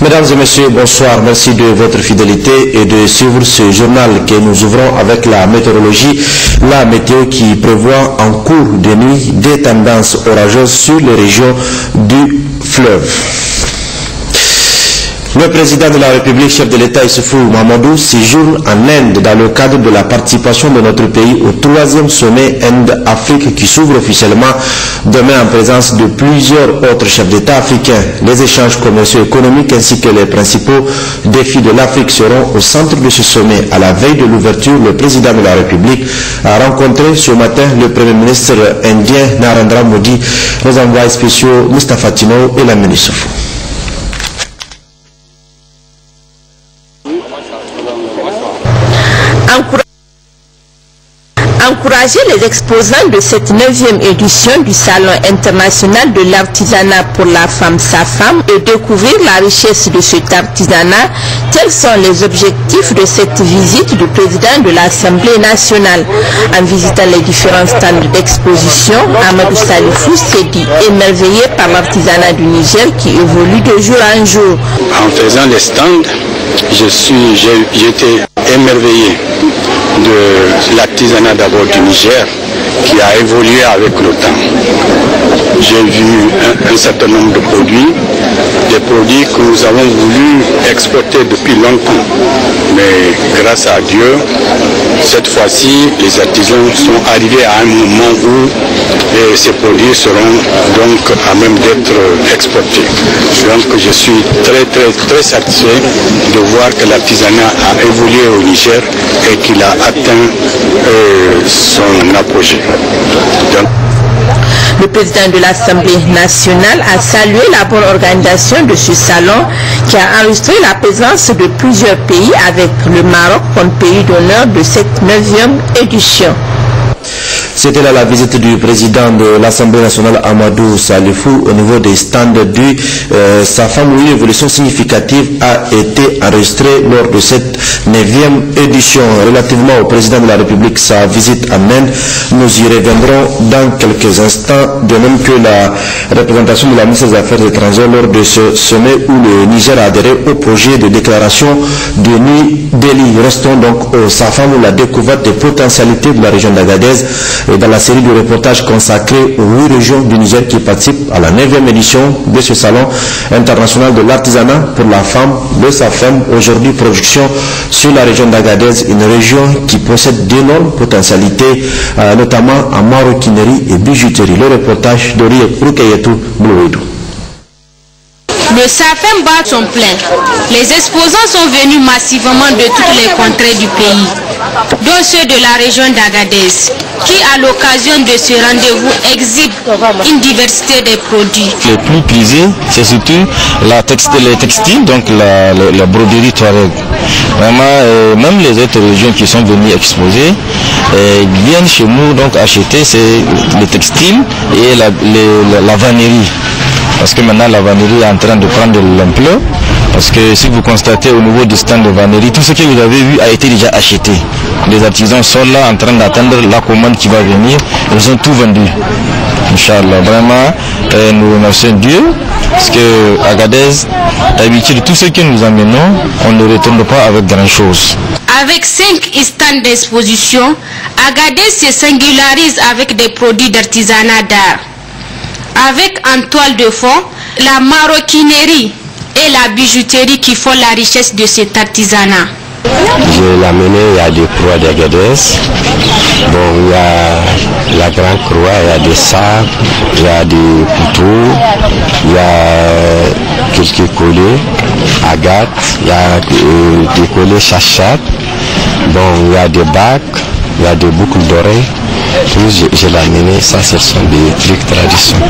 Mesdames et messieurs, bonsoir. Merci de votre fidélité et de suivre ce journal que nous ouvrons avec la météorologie. La météo qui prévoit en cours de nuit des tendances orageuses sur les régions du fleuve. Le président de la République, chef de l'État Issoufou Mahamadou, séjourne en Inde dans le cadre de la participation de notre pays au 3e sommet Inde-Afrique qui s'ouvre officiellement demain en présence de plusieurs autres chefs d'État africains. Les échanges commerciaux et économiques ainsi que les principaux défis de l'Afrique seront au centre de ce sommet. À la veille de l'ouverture, le président de la République a rencontré ce matin le Premier ministre indien Narendra Modi, nos envoyés spéciaux Moustapha Tino et Lamine Issoufou. Encourager les exposants de cette 9e édition du Salon international de l'artisanat pour la femme SAFAM et découvrir la richesse de cet artisanat, tels sont les objectifs de cette visite du président de l'Assemblée nationale. En visitant les différents stands d'exposition, Amadou Salifou s'est dit émerveillé par l'artisanat du Niger qui évolue de jour en jour. En faisant les stands, j'étais émerveillé de l'artisanat d'abord du Niger qui a évolué avec le temps. J'ai vu un certain nombre de produits, des produits que nous avons voulu exporter depuis longtemps. Mais grâce à Dieu, cette fois-ci, les artisans sont arrivés à un moment où ces produits seront donc à même d'être exportés. Donc je suis très satisfait de voir que l'artisanat a évolué au Niger et qu'il a atteint son apogée. Le président de l'Assemblée nationale a salué la bonne organisation de ce salon qui a enregistré la présence de plusieurs pays avec le Maroc comme pays d'honneur de cette 9e édition. C'était là la visite du président de l'Assemblée nationale Amadou Salifou au niveau des stands du SAFAM où une évolution significative a été enregistrée lors de cette 9e édition. Relativement au président de la République, sa visite en Inde, nous y reviendrons dans quelques instants, de même que la représentation de la ministre des Affaires étrangères lors de ce sommet où le Niger a adhéré au projet de déclaration de New Delhi. Restons donc au SAFAM où la découverte des potentialités de la région d'Agadez et dans la série de reportages consacrés aux 8 régions du Niger qui participent à la 9e édition de ce salon international de l'artisanat pour la femme, le SAFEM. Aujourd'hui, production sur la région d'Agadez, une région qui possède d'énormes potentialités, notamment en maroquinerie et bijouterie. Le reportage de Rukayetou Blouidou. Le SAFEM bat son plein. Les exposants sont venus massivement de toutes les contrées du pays, dont ceux de la région d'Agadez, qui à l'occasion de ce rendez-vous exhibe une diversité des produits. Les plus prisés, c'est surtout les textiles, donc la broderie touareg. Vraiment, même les autres régions qui sont venues exposer viennent chez nous donc acheter les textiles et la vannerie. Parce que maintenant la vannerie est en train de prendre de l'ampleur. Parce que si vous constatez au niveau du stand de vannerie, tout ce que vous avez vu a été déjà acheté. Les artisans sont là en train d'attendre la commande qui va venir. Ils ont tout vendu. Inch'Allah, vraiment, nous remercions Dieu. Parce que Agadez, d'habitude, tout ce que nous amenons, on ne retourne pas avec grand chose. Avec 5 stands d'exposition, Agadez se singularise avec des produits d'artisanat d'art. Avec en toile de fond la maroquinerie et la bijouterie qui font la richesse de cet artisanat. Je l'ai amené, il y a des croix d'Agadez, bon, il y a la grande croix, il y a des sabres, il y a des couteaux, il y a quelques collets, agates, il y a des collets chachat, bon, il y a des bacs, il y a des boucles d'oreilles. Je l'ai amené, ça ce sont des trucs traditionnels.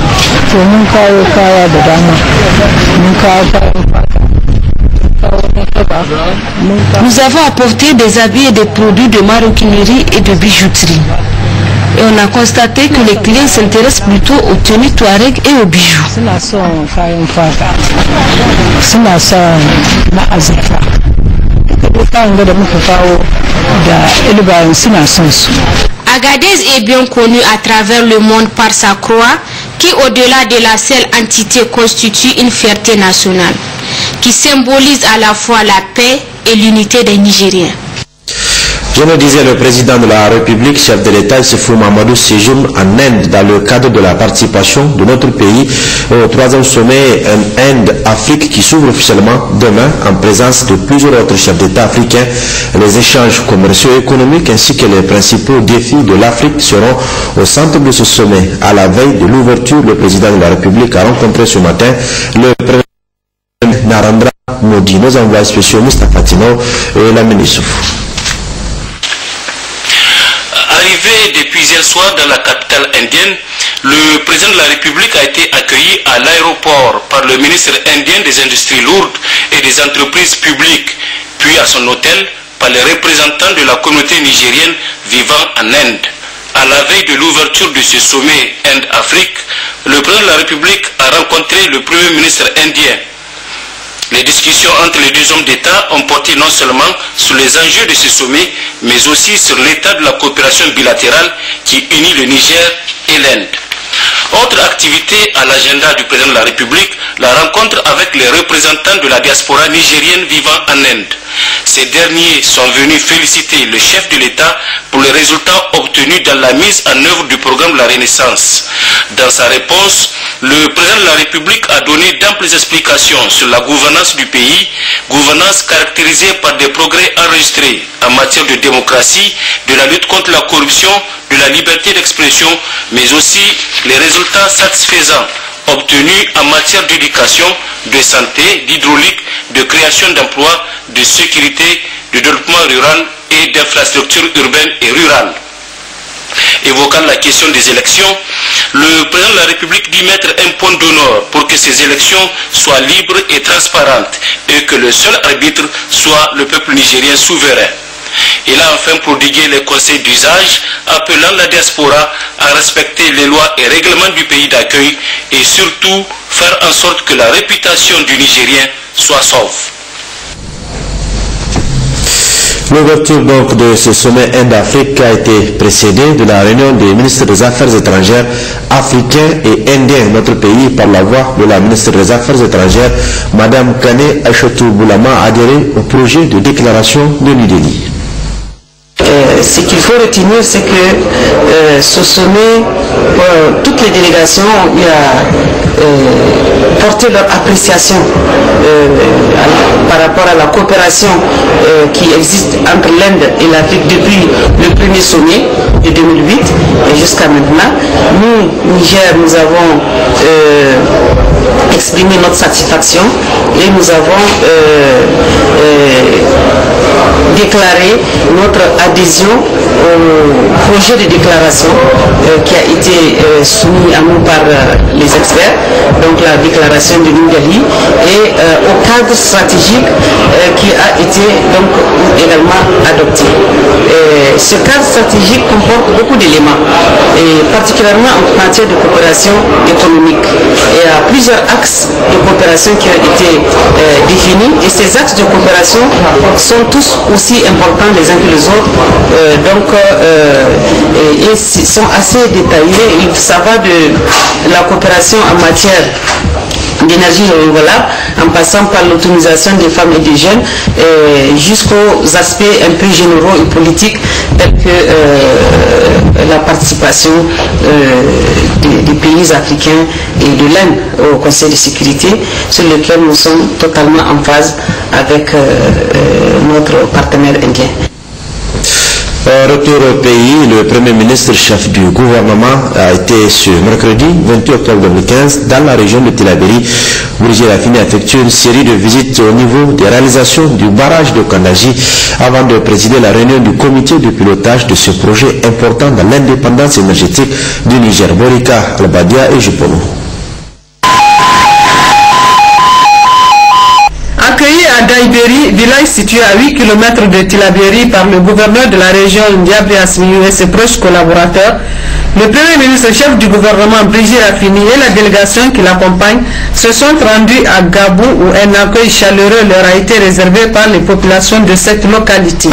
Nous avons apporté des habits et des produits de maroquinerie et de bijouterie. Et on a constaté que les clients s'intéressent plutôt aux tenues touareg et aux bijoux. Agadez est bien connu à travers le monde par sa croix qui, au-delà de la seule entité, constitue une fierté nationale. qui symbolise à la fois la paix et l'unité des Nigériens. Je le disais, le président de la République, chef de l'État, Issoufou Mahamadou, séjourne en Inde dans le cadre de la participation de notre pays au 3e sommet Inde-Afrique qui s'ouvre officiellement demain en présence de plusieurs autres chefs d'État africains. Les échanges commerciaux et économiques ainsi que les principaux défis de l'Afrique seront au centre de ce sommet. À la veille de l'ouverture, le président de la République a rencontré ce matin le président Narendra Modi, nos envoyés spéciaux Moustapha Tino et la ministre. Arrivé depuis hier soir dans la capitale indienne, le président de la République a été accueilli à l'aéroport par le ministre indien des Industries lourdes et des entreprises publiques, puis à son hôtel par les représentants de la communauté nigérienne vivant en Inde. À la veille de l'ouverture de ce sommet Inde-Afrique, le président de la République a rencontré le premier ministre indien. Les discussions entre les deux hommes d'État ont porté non seulement sur les enjeux de ce sommet, mais aussi sur l'état de la coopération bilatérale qui unit le Niger et l'Inde. Autre activité à l'agenda du président de la République, la rencontre avec les représentants de la diaspora nigérienne vivant en Inde. Ces derniers sont venus féliciter le chef de l'État pour les résultats obtenus dans la mise en œuvre du programme de la Renaissance. Dans sa réponse, le président de la République a donné d'amples explications sur la gouvernance du pays, gouvernance caractérisée par des progrès enregistrés en matière de démocratie, de la lutte contre la corruption, de la liberté d'expression, mais aussi les résultats satisfaisants obtenus en matière d'éducation, de santé, d'hydraulique, de création d'emplois, de sécurité, de développement rural et d'infrastructures urbaines et rurales. Évoquant la question des élections, le président de la République dit mettre un point d'honneur pour que ces élections soient libres et transparentes et que le seul arbitre soit le peuple nigérien souverain. Il a enfin prodigué les conseils d'usage, appelant la diaspora à respecter les lois et règlements du pays d'accueil et surtout faire en sorte que la réputation du Nigérien soit sauve. L'ouverture donc de ce sommet Inde-Afrique a été précédée de la réunion des ministres des Affaires étrangères africains et indiens de notre pays par la voix de la ministre des Affaires étrangères, Madame Kane Aishatou Boulama, a adhéré au projet de déclaration de New Delhi. Ce qu'il faut retenir, c'est que ce sommet, toutes les délégations ont porté leur appréciation par rapport à la coopération qui existe entre l'Inde et l'Afrique depuis le premier sommet de 2008 et jusqu'à maintenant. Nous, Niger, nous avons exprimé notre satisfaction et nous avons déclaré notre adhésion au projet de déclaration qui a été soumis à nous par les experts, donc la déclaration de New Delhi, et au cadre stratégique qui a été donc également adopté. Ce cadre stratégique comporte beaucoup d'éléments, et particulièrement en matière de coopération économique. Il y a plusieurs axes de coopération qui ont été définis, et ces axes de coopération sont tous aussi importants les uns que les autres, et sont assez détaillés. Ça va de la coopération en matière d'énergie renouvelable, en passant par l'autonomisation des femmes et des jeunes, jusqu'aux aspects un peu généraux et politiques, tels que la participation des pays africains et de l'Inde au Conseil de sécurité, sur lequel nous sommes totalement en phase avec notre partenaire indien. Retour au pays, le Premier ministre chef du gouvernement a été ce mercredi 28 octobre 2015 dans la région de Tillabéri. Bourgé Rafini a effectué une série de visites au niveau des réalisations du barrage de Kandaji avant de présider la réunion du comité de pilotage de ce projet important dans l'indépendance énergétique du Niger. Borika Albadia et Jupono. Accueilli à Daïbéri, village situé à 8 km de Tillabéri par le gouverneur de la région Ndiabré Asmiou et ses proches collaborateurs, le Premier ministre chef du gouvernement Brigitte Rafini et la délégation qui l'accompagne se sont rendus à Gabou où un accueil chaleureux leur a été réservé par les populations de cette localité.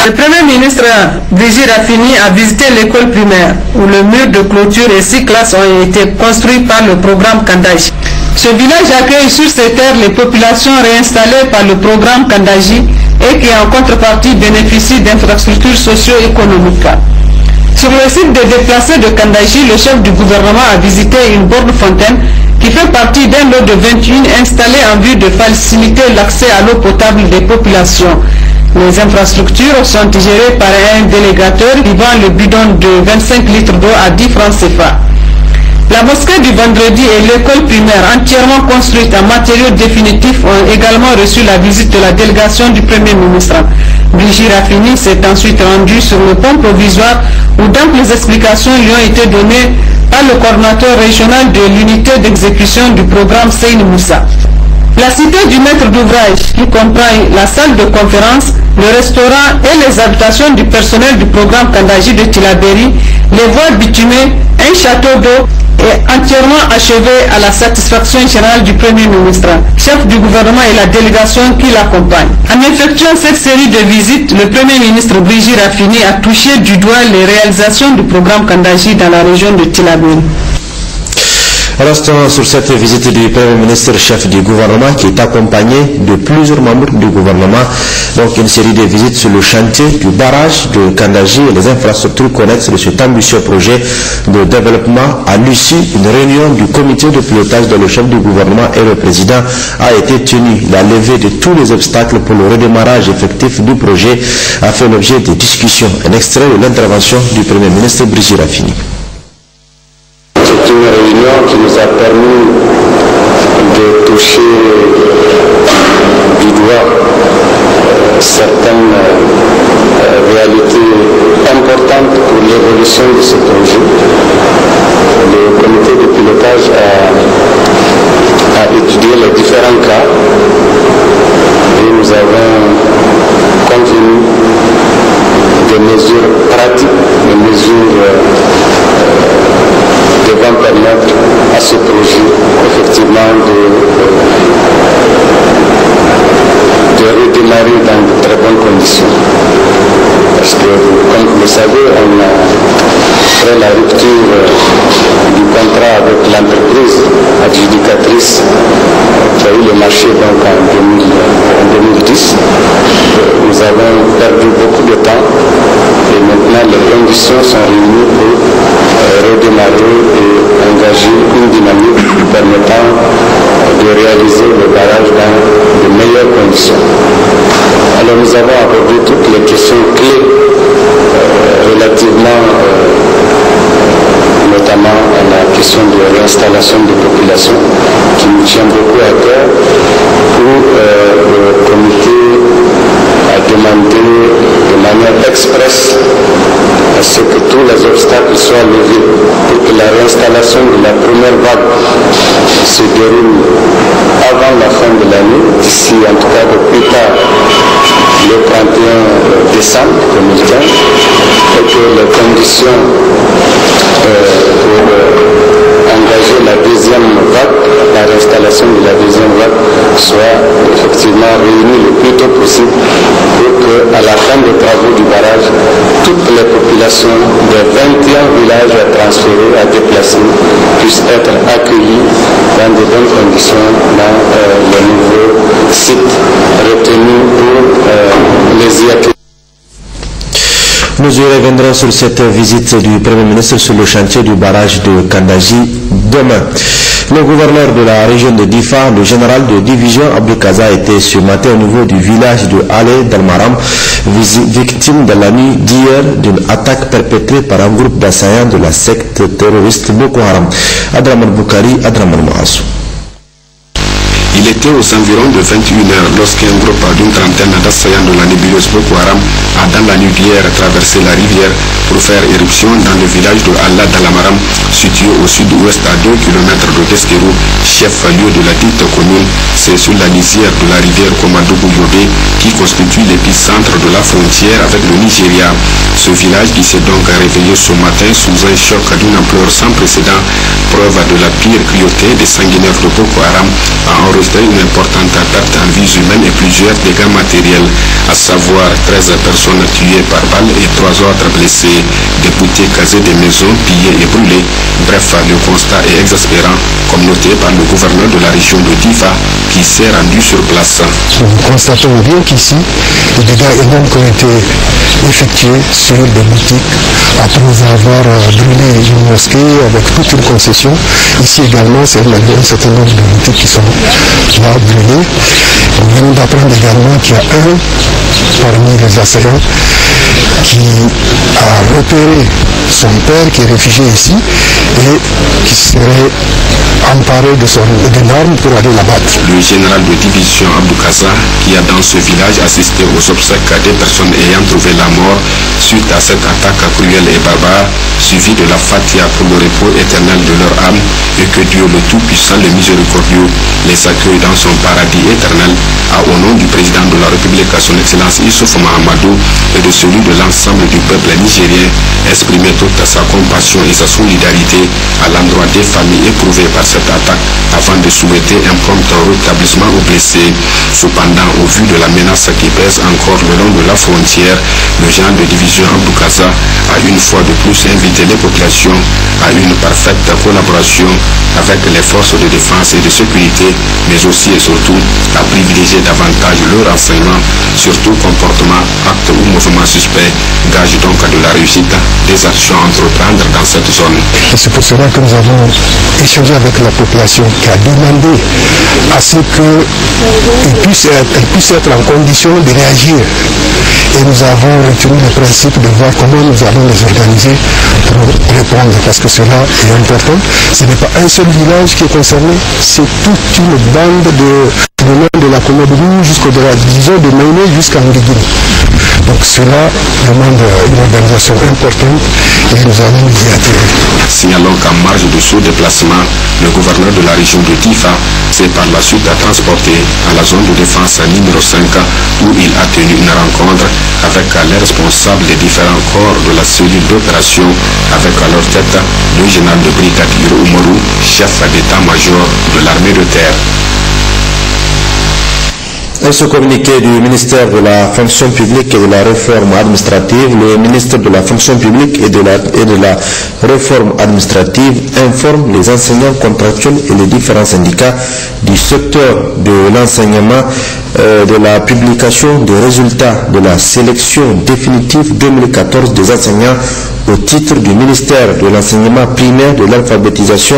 Le Premier ministre Brigitte Raffini a visité l'école primaire où le mur de clôture et 6 classes ont été construits par le programme Kandaji. Ce village accueille sur ses terres les populations réinstallées par le programme Kandaji et qui en contrepartie bénéficient d'infrastructures socio-économiques. Sur le site des déplacés de Kandaji, le chef du gouvernement a visité une borne fontaine qui fait partie d'un lot de 21 installés en vue de faciliter l'accès à l'eau potable des populations. Les infrastructures sont gérées par un délégateur qui vend le bidon de 25 litres d'eau à 10 francs CFA. La mosquée du vendredi et l'école primaire entièrement construite en matériaux définitifs ont également reçu la visite de la délégation du Premier ministre. Brigitte Raffini s'est ensuite rendue sur le pont provisoire où d'amples explications lui ont été données par le coordinateur régional de l'unité d'exécution du programme Seyni Moussa. La cité du maître d'ouvrage, qui comprend la salle de conférence, le restaurant et les habitations du personnel du programme Kandaji de Tillabéri, les voies bitumées, un château d'eau est entièrement achevé à la satisfaction générale du Premier ministre, chef du gouvernement et la délégation qui l'accompagne. En effectuant cette série de visites, le Premier ministre Brigitte Raffini a touché du doigt les réalisations du programme Kandaji dans la région de Tillabéri. Restons sur cette visite du Premier ministre chef du gouvernement qui est accompagné de plusieurs membres du gouvernement. Donc une série de visites sur le chantier du barrage de Kandaji et les infrastructures connexes de cet ambitieux projet de développement. À l'issue, une réunion du comité de pilotage dont le chef du gouvernement et le président a été tenu. La levée de tous les obstacles pour le redémarrage effectif du projet a fait l'objet de discussions. Un extrait de l'intervention du Premier ministre Brigitte Raffini. C'est une réunion qui nous a permis de toucher du doigt certaines réalités importantes pour l'évolution de ce projet. Le comité de pilotage a étudié les différents cas et nous avons convenu des mesures pratiques, des mesures devant permettre à ce projet effectivement de redémarrer dans de très bonnes conditions. Parce que, comme vous le savez, on a fait la rupture du contrat avec l'entreprise adjudicatrice qui a eu le marché donc en 2010. Nous avons perdu beaucoup de temps et maintenant les conditions sont réunies pour redémarrer et engager une dynamique permettant de réaliser le barrage dans de meilleures conditions. Alors nous avons abordé toutes les questions clés relativement notamment à la question de réinstallation des populations qui nous tient beaucoup à cœur où le comité a demandé de manière expresse à ce que tous tous les obstacles soient levés pour que la réinstallation de la première vague se déroule avant la fin de l'année, d'ici en tout cas de plus tard le 31 décembre 2015, et que les conditions pour engager la deuxième vague, la réinstallation de la deuxième vague soient effectivement réunies le plus tôt possible pour qu'à la fin des travaux du barrage, toutes les populations des 21 villages transférés à déplacer puissent être accueillies dans de bonnes conditions dans le nouveau site retenu pour les y accueillir. Nous y reviendrons sur cette visite du Premier ministre sur le chantier du barrage de Kandaji demain. Le gouverneur de la région de Difa, le général de division Abdou Kaza, était ce matin au niveau du village de Ale Dalmaram, victime de la nuit d'hier d'une attaque perpétrée par un groupe d'assaillants de la secte terroriste Boko Haram. Adraman Boukari, Adraman Mohassou. Il était aux environs de 21h lorsqu'un groupe d'une trentaine d'assaillants de la nébuleuse Boko Haram a dans la nuit d'hier traversé la rivière pour faire éruption dans le village de Allah Dalamaram, situé au sud-ouest à 2 km de Teskerou, chef-lieu de la dite commune. C'est sur la lisière de la rivière Komadougou Yobé qui constitue l'épicentre de la frontière avec le Nigeria. Ce village qui s'est donc réveillé ce matin sous un choc d'une ampleur sans précédent, preuve de la pire cruauté des sanguinaires de Boko Haram, a enregistré une importante perte en vies humaines et plusieurs dégâts matériels, à savoir 13 personnes tuées par balle et 3 autres blessées, des boutiques casées, des maisons pillées et brûlées. Bref, le constat est exaspérant, comme noté par le gouverneur de la région de Difa, qui s'est rendu sur place. Nous constatons bien qu'ici, les dégâts énormes qui ont été effectués sur des boutiques après avoir brûlé une mosquée avec toute une concession. Ici également, c'est un certain nombre de boutiques qui sont là brûlées. Nous venons d'apprendre également qu'il y a un parmi les assaillants qui a repéré son père qui est réfugié ici et qui serait emparé de l'arme pour aller l'abattre. Le général de division Abdou Kaza, qui a dans ce village assisté aux obsèques des personnes ayant trouvé la mort suite à cette attaque cruelle et barbare, suivie de la Fatiha pour le repos éternel de leur âme, et que Dieu le Tout-Puissant, le Miséricordieux, les accueille dans son paradis éternel, a au nom du président de la République, à son Excellence Issoufou Mahamadou, et de celui de l'ensemble du peuple nigérien, exprimé toute sa compassion et sa solidarité à l'endroit des familles éprouvées par cette attaque, afin de souhaiter un prompt rétablissement aux blessés. Cependant, au vu de la menace qui pèse encore le long de la frontière, le général de division Abdou Kaza a une fois de plus invité les populations à une parfaite collaboration avec les forces de défense et de sécurité, mais aussi et surtout à privilégier davantage le renseignement sur tout comportement, acte ou mouvement suspect, gage donc de la réussite des actions à entreprendre dans cette zone. Et c'est pour cela que nous avons échangé avec la population qui a demandé à ce qu'elle puisse être en condition de réagir. Et nous avons retenu le principe de voir comment nous allons les organiser pour répondre, parce que cela est important. Ce n'est pas un seul village qui est concerné, c'est toute une bande de la Komadougou jusqu'au-delà, disons de Maïné jusqu'à Ngigiri. Donc cela demande une organisation importante et nous allons y atterrir. Signalons qu'en marge de ce déplacement, le gouverneur de la région de Difa s'est par la suite transporté à la zone de défense numéro 5 où il a tenu une rencontre avec les responsables des différents corps de la cellule d'opération, avec à leur tête le général de brigade Hiro Umaru, chef d'état-major de l'armée de terre. Dans ce communiqué du ministère de la fonction publique et de la réforme administrative, le ministre de la fonction publique et de la réforme administrative informe les enseignants contractuels et les différents syndicats du secteur de l'enseignement de la publication des résultats de la sélection définitive 2014 des enseignants au titre du ministère de l'enseignement primaire, de l'alphabétisation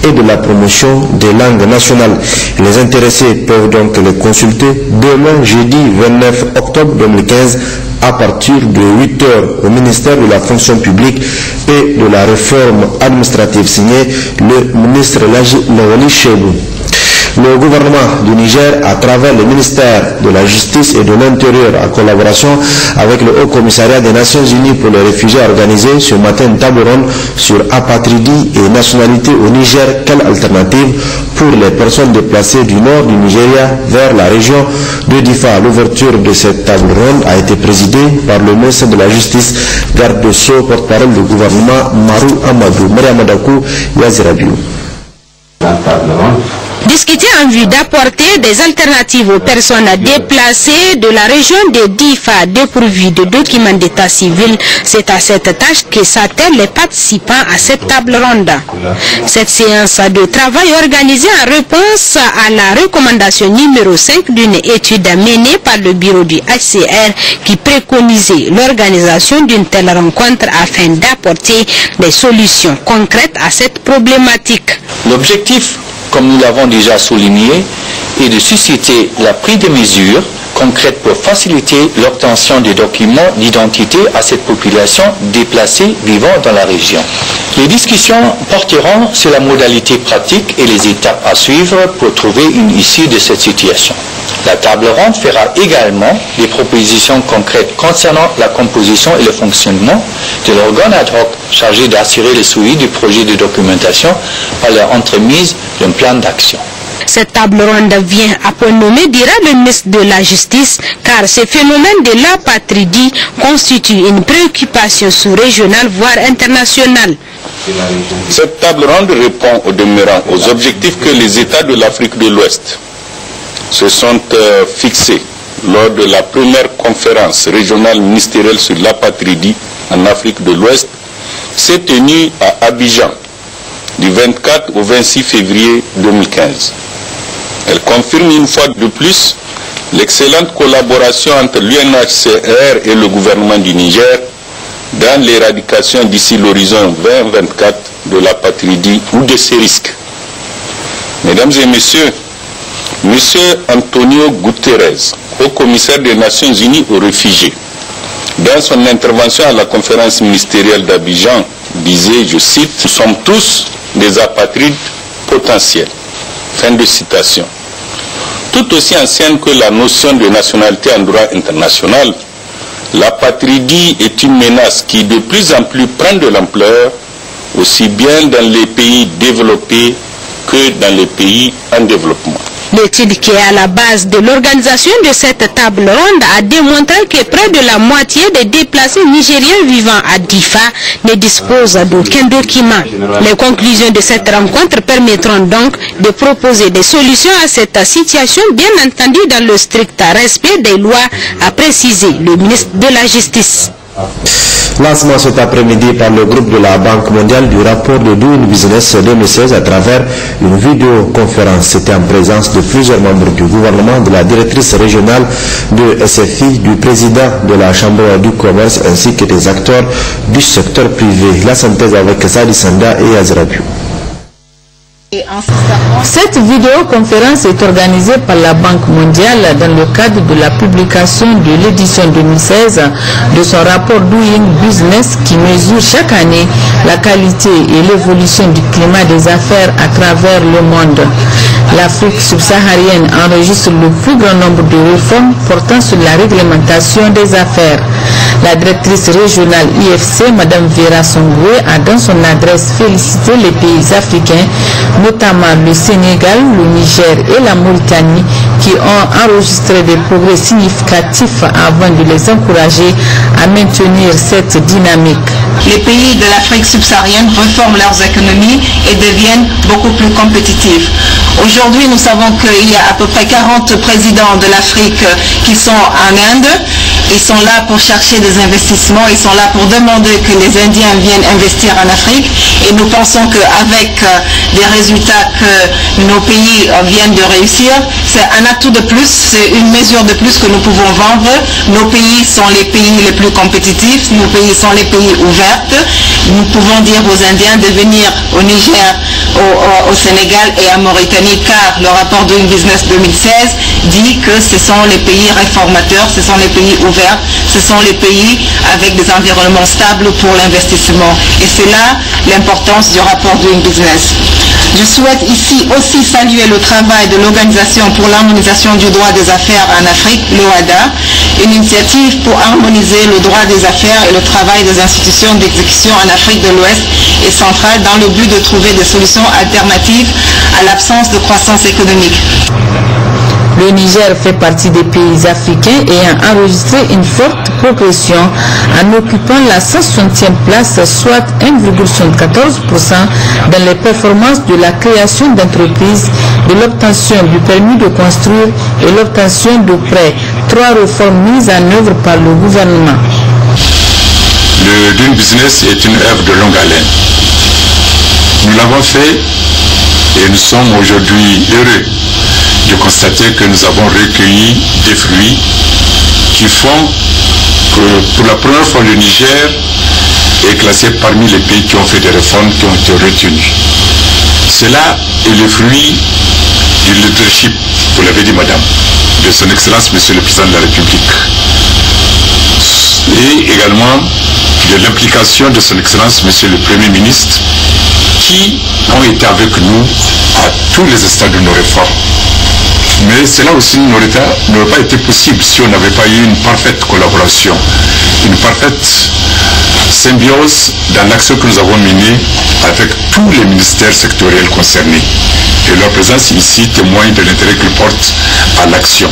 et de la promotion des langues nationales. Les intéressés peuvent donc les consulter demain, jeudi 29 octobre 2015, à partir de 8 h au ministère de la fonction publique et de la réforme administrative, signé le ministre Lawali Chebou. Le gouvernement du Niger, à travers le ministère de la Justice et de l'Intérieur, en collaboration avec le Haut Commissariat des Nations Unies pour les réfugiés, a organisé ce matin une table ronde sur apatridie et nationalité au Niger. Quelle alternative pour les personnes déplacées du nord du Nigeria vers la région de Difa? L'ouverture de cette table ronde a été présidée par le ministre de la Justice, garde de Sceaux, porte-parole du gouvernement, Marou Amadou. Mariamadakou Yazirabiou. Discuter en vue d'apporter des alternatives aux personnes déplacées de la région de Difa dépourvues de documents d'état civil, c'est à cette tâche que s'attellent les participants à cette table ronde. Cette séance de travail est organisée en réponse à la recommandation numéro 5 d'une étude menée par le bureau du HCR qui préconisait l'organisation d'une telle rencontre afin d'apporter des solutions concrètes à cette problématique. L'objectif, comme nous l'avons déjà souligné, est de susciter la prise de mesures concrètes pour faciliter l'obtention des documents d'identité à cette population déplacée vivant dans la région. Les discussions porteront sur la modalité pratique et les étapes à suivre pour trouver une issue de cette situation. La table ronde fera également des propositions concrètes concernant la composition et le fonctionnement de l'organe ad hoc chargé d'assurer le suivi du projet de documentation par l'entremise d'un plan d'action. Cette table ronde vient à point nommé, dira le ministre de la Justice, car ce phénomène de l'apatridie constitue une préoccupation sous-régionale, voire internationale. Cette table ronde répond au demeurant aux objectifs que les États de l'Afrique de l'Ouest se sont fixés lors de la première conférence régionale ministérielle sur l'apatridie en Afrique de l'Ouest, s'est tenue à Abidjan du 24 au 26 février 2015. Elle confirme une fois de plus l'excellente collaboration entre l'UNHCR et le gouvernement du Niger dans l'éradication d'ici l'horizon 2024 de l'apatridie ou de ses risques. Mesdames et messieurs, M. Antonio Guterres, haut-commissaire des Nations Unies aux réfugiés, dans son intervention à la conférence ministérielle d'Abidjan, disait, je cite, « Nous sommes tous des apatrides potentiels ». Fin de citation. Tout aussi ancienne que la notion de nationalité en droit international, l'apatridie est une menace qui de plus en plus prend de l'ampleur, aussi bien dans les pays développés que dans les pays en développement. L'étude qui est à la base de l'organisation de cette table ronde a démontré que près de la moitié des déplacés nigériens vivant à Difa ne disposent d'aucun document. Les conclusions de cette rencontre permettront donc de proposer des solutions à cette situation, bien entendu dans le strict respect des lois, a précisé le ministre de la Justice. Lancement cet après-midi par le groupe de la Banque mondiale du rapport de Doing Business 2016 à travers une vidéoconférence. C'était en présence de plusieurs membres du gouvernement, de la directrice régionale de SFI, du président de la Chambre du commerce ainsi que des acteurs du secteur privé. La synthèse avec Sadi Sanda et Azrabiou. Cette vidéoconférence est organisée par la Banque mondiale dans le cadre de la publication de l'édition 2016 de son rapport Doing Business qui mesure chaque année la qualité et l'évolution du climat des affaires à travers le monde. L'Afrique subsaharienne enregistre le plus grand nombre de réformes portant sur la réglementation des affaires. La directrice régionale IFC, Mme Vera Songwe, a dans son adresse félicité les pays africains, notamment le Sénégal, le Niger et la Mauritanie, qui ont enregistré des progrès significatifs avant de les encourager à maintenir cette dynamique. Les pays de l'Afrique subsaharienne reforment leurs économies et deviennent beaucoup plus compétitifs. Aujourd'hui, nous savons qu'il y a à peu près 40 présidents de l'Afrique qui sont en Inde. Ils sont là pour chercher des investissements, ils sont là pour demander que les Indiens viennent investir en Afrique. Et nous pensons qu'avec des résultats que nos pays viennent de réussir, c'est un atout de plus, c'est une mesure de plus que nous pouvons vendre. Nos pays sont les pays les plus compétitifs, nos pays sont les pays ouverts. nous pouvons dire aux Indiens de venir au Niger, au Sénégal et en Mauritanie, car le rapport Doing Business 2016 dit que ce sont les pays réformateurs, ce sont les pays ouverts, ce sont les pays avec des environnements stables pour l'investissement. Et c'est là l'importance du rapport Doing Business. Je souhaite ici aussi saluer le travail de l'Organisation pour l'harmonisation du droit des affaires en Afrique, l'OHADA, une initiative pour harmoniser le droit des affaires et le travail des institutions d'exécution en Afrique de l'Ouest et centrale dans le but de trouver des solutions alternatives à l'absence de croissance économique. Le Niger fait partie des pays africains ayant enregistré une forte progression en occupant la 160e place, soit 1,74% dans les performances de la création d'entreprises, de l'obtention du permis de construire et l'obtention de prêts. 3 réformes mises en œuvre par le gouvernement. Le Doing Business est une œuvre de longue haleine. Nous l'avons fait et nous sommes aujourd'hui heureux de constater que nous avons recueilli des fruits qui font que pour la première fois le Niger est classé parmi les pays qui ont fait des réformes qui ont été retenues. Cela est le fruit du leadership, vous l'avez dit madame, de son Excellence Monsieur le Président de la République et également de l'implication de son Excellence Monsieur le Premier ministre qui ont été avec nous à tous les stades de nos réformes. Mais cela aussi n'aurait pas été possible si on n'avait pas eu une parfaite collaboration, une parfaite symbiose dans l'action que nous avons menée avec tous les ministères sectoriels concernés. Et leur présence ici témoigne de l'intérêt qu'ils portent à l'action.